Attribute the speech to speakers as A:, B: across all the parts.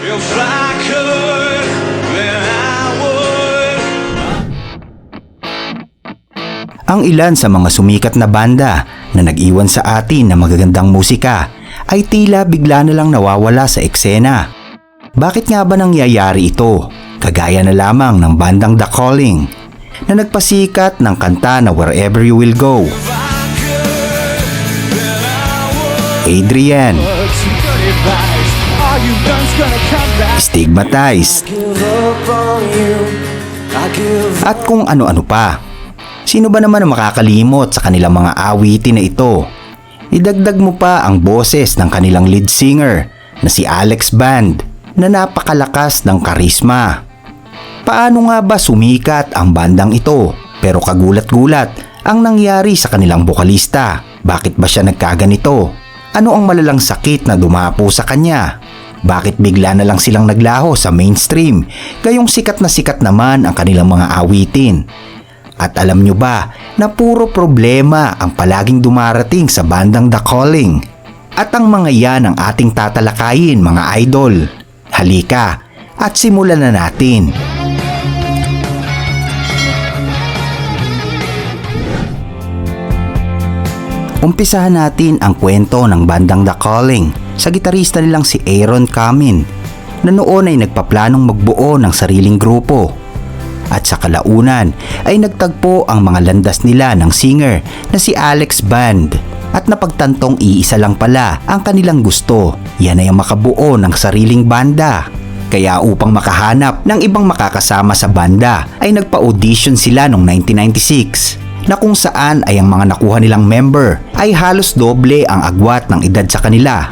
A: If I could, then I would.
B: Ang ilan sa mga sumikat na banda na nag-iwan sa atin ng magagandang musika ay tila bigla na lang nawawala sa eksena. Bakit nga ba nangyayari ito? Kagaya na lamang ng bandang The Calling na nagpasikat ng kanta na Wherever You Will Go. Adrian, Stigmatized, at kung ano-ano pa. Sino ba naman ang makakalimot sa kanilang mga awitin na ito? Idagdag mo pa ang boses ng kanilang lead singer na si Alex Band na napakalakas ng karisma. Paano nga ba sumikat ang bandang ito? Pero kagulat-gulat ang nangyari sa kanilang bokalista. Bakit ba siya nagkaganito? Ano ang malalang sakit na dumapo sa kanya? Bakit bigla na lang silang naglaho sa mainstream? Gayong sikat na sikat naman ang kanilang mga awitin. At alam nyo ba na puro problema ang palaging dumarating sa bandang The Calling? At ang mga yan ang ating tatalakayin, mga idol. Halika at simulan na natin. Umpisahan natin ang kwento ng bandang The Calling sa gitarista nilang si Aaron Camin na noon ay nagpaplanong magbuo ng sariling grupo. At sa kalaunan ay nagtagpo ang mga landas nila ng singer na si Alex Band at napagtantong iisa lang pala ang kanilang gusto. Yan ay ang makabuo ng sariling banda. Kaya upang makahanap ng ibang makakasama sa banda ay nagpa-audition sila noong 1996. Na kung saan ay ang mga nakuha nilang member ay halos doble ang agwat ng edad sa kanila.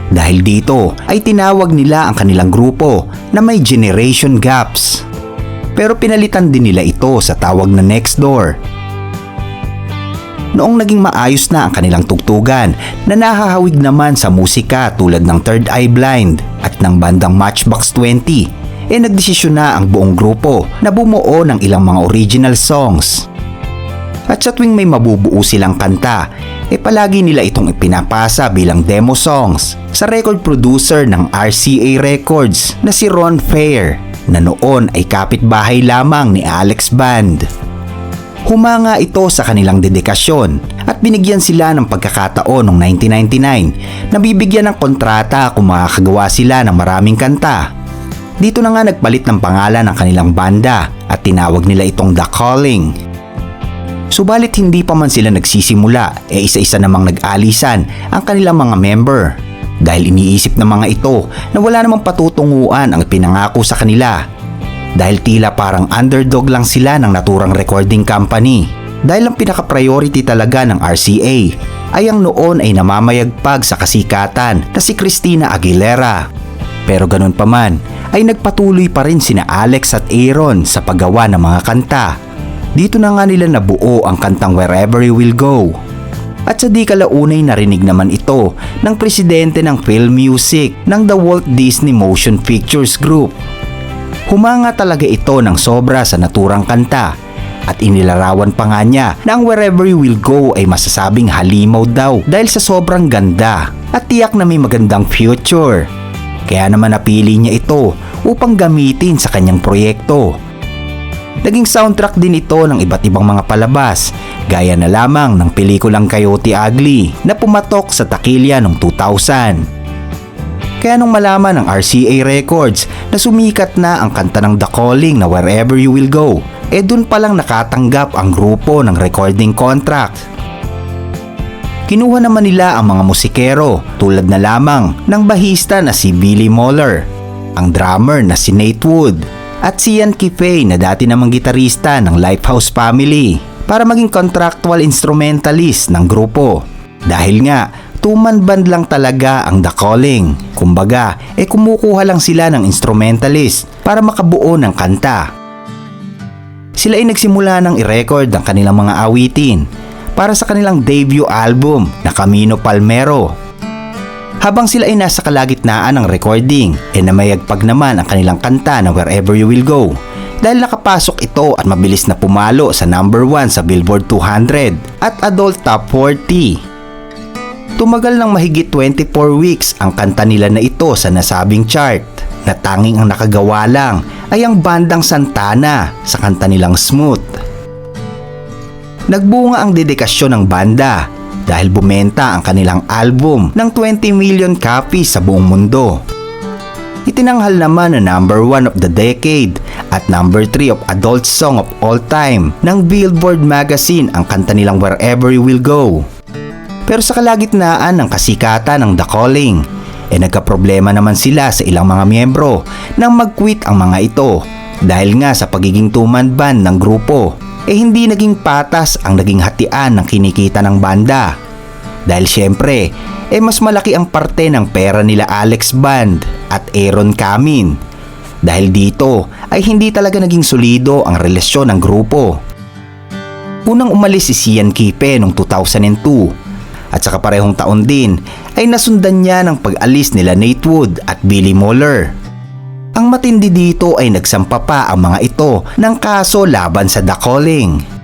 B: Dahil dito ay tinawag nila ang kanilang grupo na may generation gaps. Pero pinalitan din nila ito sa tawag na Next Door. Noong naging maayos na ang kanilang tugtugan na nahahawig naman sa musika tulad ng Third Eye Blind at ng bandang Matchbox 20, nagdesisyon na ang buong grupo na bumuo ng ilang mga original songs. At sa tuwing may mabubuo silang kanta, palagi nila itong ipinapasa bilang demo songs sa record producer ng RCA Records na si Ron Fair na noon ay kapitbahay lamang ni Alex Band. Humanga ito sa kanilang dedikasyon at binigyan sila ng pagkakataon noong 1999 na bibigyan ng kontrata kung makakagawa sila ng maraming kanta. Dito na nga nagpalit ng pangalan ng kanilang banda at tinawag nila itong The Calling. Subalit hindi pa man sila nagsisimula isa-isa namang nag-alisan ang kanilang mga member dahil iniisip ng mga ito na wala namang patutunguan ang pinangako sa kanila dahil tila parang underdog lang sila ng naturang recording company dahil ang pinaka-priority talaga ng RCA ay ang noon ay namamayagpag sa kasikatan na si Christina Aguilera. Pero ganun pa man ay nagpatuloy pa rin sina Alex at Aaron sa paggawa ng mga kanta. Dito na nga nila nabuo ang kantang Wherever You Will Go. At sa di kalaunay narinig naman ito ng presidente ng film music ng The Walt Disney Motion Pictures Group. Humanga talaga ito ng sobra sa naturang kanta at inilarawan pa nga niya na ang Wherever You Will Go ay masasabing halimaw daw dahil sa sobrang ganda at tiyak na may magandang future. Kaya naman napili niya ito upang gamitin sa kanyang proyekto. Naging soundtrack din ito ng iba't ibang mga palabas, gaya na lamang ng pelikulang Coyote Ugly na pumatok sa takilya noong 2000. Kaya nung malaman ng RCA Records na sumikat na ang kanta ng The Calling na Wherever You Will Go, dun palang nakatanggap ang grupo ng recording contract. Kinuha naman nila ang mga musikero tulad na lamang ng bahista na si Billy Moller, ang drummer na si Nate Wood, at si Ian Kifay na dati namang gitarista ng Lifehouse Family para maging contractual instrumentalist ng grupo. Dahil nga, two-man band lang talaga ang The Calling. Kumbaga, kumukuha lang sila ng instrumentalist para makabuo ng kanta. Sila ay nagsimula ng i-record ang kanilang mga awitin para sa kanilang debut album na Camino Palmero. Habang sila ay nasa kalagitnaan ng recording, namayagpag naman ang kanilang kanta na Wherever You Will Go dahil nakapasok ito at mabilis na pumalo sa number 1 sa Billboard 200 at Adult Top 40. Tumagal ng mahigit 24 weeks ang kanta nila na ito sa nasabing chart, na tanging ang nakagawa lang ay ang bandang Santana sa kanta nilang Smooth. Nagbunga ang dedikasyon ng banda dahil bumenta ang kanilang album ng 20 million copies sa buong mundo. Itinanghal naman na number 1 of the decade at number 3 of adult song of all time ng Billboard magazine ang kanta nilang Wherever You Will Go. Pero sa kalagitnaan ng kasikatan ng The Calling, nagkaproblema naman sila sa ilang mga miyembro nang mag-quit ang mga ito dahil nga sa pagiging two-man band ng grupo, hindi naging patas ang naging hatian ng kinikita ng banda. Dahil syempre, mas malaki ang parte ng pera nila Alex Band at Aaron Camin. Dahil dito ay hindi talaga naging solido ang relasyon ng grupo. Unang umalis si Sian Kipe noong 2002 at saka parehong taon din ay nasundan niya ng pag-alis nila Nate Wood at Billy Moller. Ang matindi dito ay nagsampa pa ang mga ito ng kaso laban sa The Calling.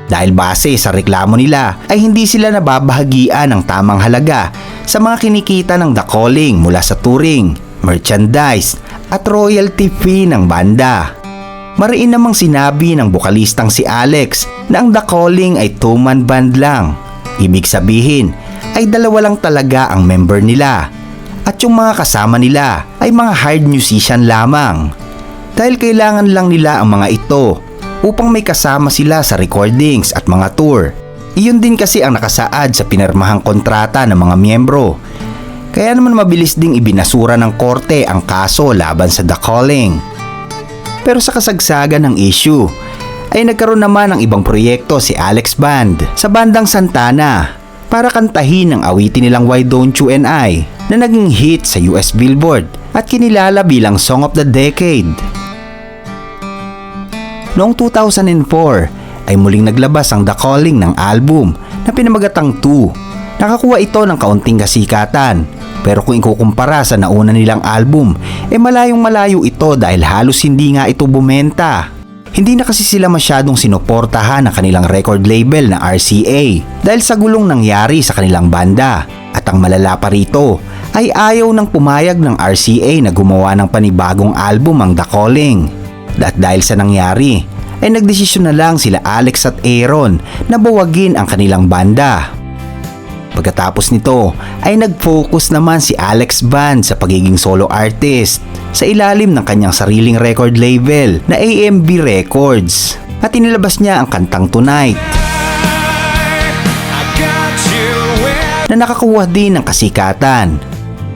B: Dahil base sa reklamo nila ay hindi sila nababahagian ng tamang halaga sa mga kinikita ng The Calling mula sa touring, merchandise at royalty fee ng banda. Mariin namang sinabi ng bokalistang si Alex na ang The Calling ay two-man band lang. Ibig sabihin ay dalawa lang talaga ang member nila at yung mga kasama nila ay mga hired musician lamang. Dahil kailangan lang nila ang mga ito upang may kasama sila sa recordings at mga tour. Iyon din kasi ang nakasaad sa pinirmahang kontrata ng mga miyembro. Kaya naman mabilis ding ibinasura ng korte ang kaso laban sa The Calling. Pero sa kasagsagan ng issue ay nagkaroon naman ng ibang proyekto si Alex Band sa bandang Santana para kantahin ang awitin nilang Why Don't You and I na naging hit sa US Billboard at kinilala bilang Song of the Decade. Noong 2004 ay muling naglabas ang The Calling ng album na pinamagatang 2. Nakakuha ito ng kaunting kasikatan, pero kung ikukumpara sa nauna nilang album malayong malayo ito dahil halos hindi nga ito bumenta. Hindi na kasi sila masyadong sinuportahan ng kanilang record label na RCA dahil sa gulong nangyari sa kanilang banda. At ang malala pa rito ay ayaw nang pumayag ng RCA na gumawa ng panibagong album ang The Calling. At dahil sa nangyari ay nagdesisyon na lang sila Alex at Aaron na bawagin ang kanilang banda. Pagkatapos nito ay nag-focus naman si Alex Band sa pagiging solo artist sa ilalim ng kanyang sariling record label na AMB Records at inilabas niya ang kantang Tonight na nakakuha din ng kasikatan.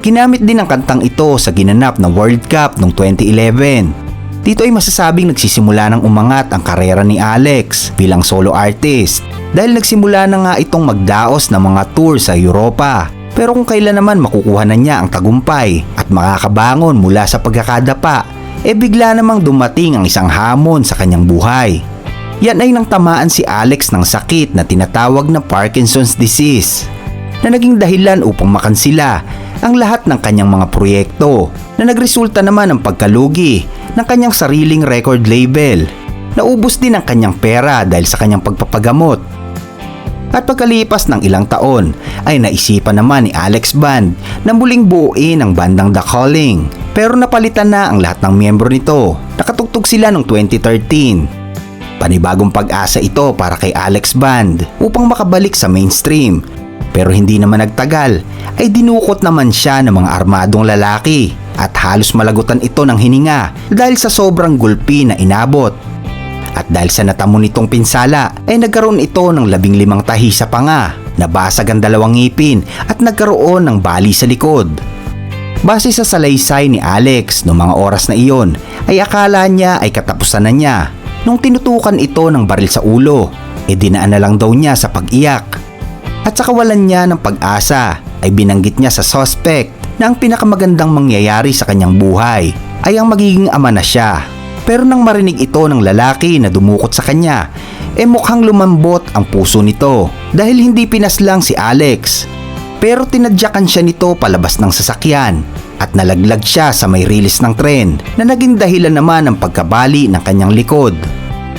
B: Ginamit din ang kantang ito sa ginanap na World Cup noong 2011. Dito ay masasabing nagsisimula ng umangat ang karera ni Alex bilang solo artist dahil nagsimula na nga itong magdaos ng mga tour sa Europa. Pero kung kailan naman makukuha na niya ang tagumpay at makakabangon mula sa pagkakadapa, bigla namang dumating ang isang hamon sa kanyang buhay. Yan ay nang tamaan si Alex ng sakit na tinatawag na Parkinson's disease na naging dahilan upang makansila ang lahat ng kanyang mga proyekto na nagresulta naman ng pagkalugi ng kanyang sariling record label. Naubos din ang kanyang pera dahil sa kanyang pagpapagamot. At pagkalipas ng ilang taon ay naisipan naman ni Alex Band na muling buuin ang bandang The Calling. Pero napalitan na ang lahat ng miyembro nito. Nakatugtog sila noong 2013. Panibagong pag-asa ito para kay Alex Band upang makabalik sa mainstream. Pero hindi naman nagtagal ay dinukot naman siya ng mga armadong lalaki at halos malagutan ito ng hininga dahil sa sobrang gulpi na inabot. At dahil sa natamo nitong pinsala ay nagkaroon ito ng 15 tahi sa panga, nabasag ang 2 ngipin at nagkaroon ng bali sa likod. Base sa salaysay ni Alex noong mga oras na iyon ay akala niya ay katapusan na niya. Nung tinutukan ito ng baril sa ulo, dinaan na lang daw niya sa pag-iyak. At sa kawalan niya ng pag-asa ay binanggit niya sa suspect na ang pinakamagandang mangyayari sa kanyang buhay ay ang magiging ama na siya. Pero nang marinig ito ng lalaki na dumukot sa kanya, mukhang lumambot ang puso nito dahil hindi pinaslang si Alex. Pero tinadyakan siya nito palabas ng sasakyan at nalaglag siya sa may rilis ng tren na naging dahilan naman ng pagkabali ng kanyang likod.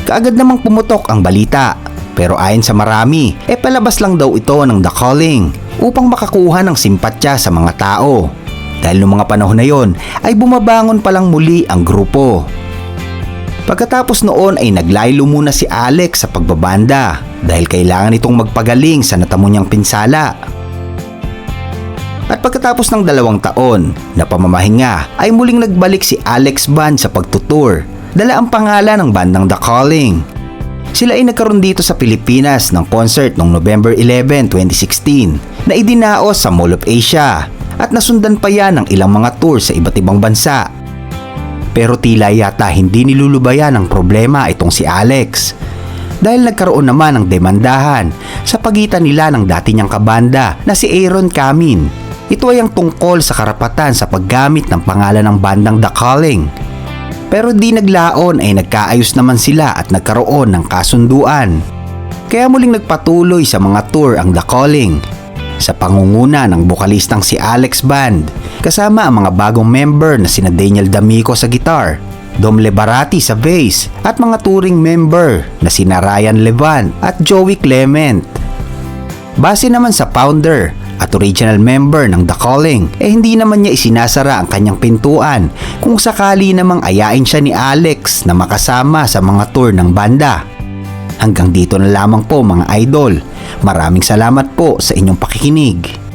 B: Kaagad namang pumutok ang balita. Pero ayon sa marami, palabas lang daw ito ng The Calling. upang makakuha ng simpatya sa mga tao. Dahil noong mga panahon na yon ay bumabangon palang muli ang grupo. Pagkatapos noon ay naglaylo muna si Alex sa pagbabanda dahil kailangan itong magpagaling sa natamo niyang pinsala. At pagkatapos ng 2 taon na pamamahinga ay muling nagbalik si Alex Band sa pagtutour. Dala ang pangalan ng bandang The Calling. Sila ay nagkaroon dito sa Pilipinas ng concert noong November 11, 2016 na idinaos sa Mall of Asia at nasundan pa yan ng ilang mga tour sa iba't ibang bansa. Pero tila yata hindi nilulubayan ng problema itong si Alex dahil nagkaroon naman ng demandahan sa pagitan nila ng dati niyang kabanda na si Aaron Camin. Ito ay ang tungkol sa karapatan sa paggamit ng pangalan ng bandang The Calling. Pero di naglaon ay nagkaayos naman sila at nagkaroon ng kasunduan. Kaya muling nagpatuloy sa mga tour ang The Calling sa pangunguna ng bokalistang si Alex Band kasama ang mga bagong member na sina Daniel D'Amico sa guitar, Dom Lebarati sa bass at mga touring member na sina Ryan Levant at Joey Clement. Base naman sa founder at original member ng The Calling hindi naman niya isinasara ang kanyang pintuan kung sakali namang ayain siya ni Alex na makasama sa mga tour ng banda. Hanggang dito na lamang po mga idol. Maraming salamat po sa inyong pakikinig.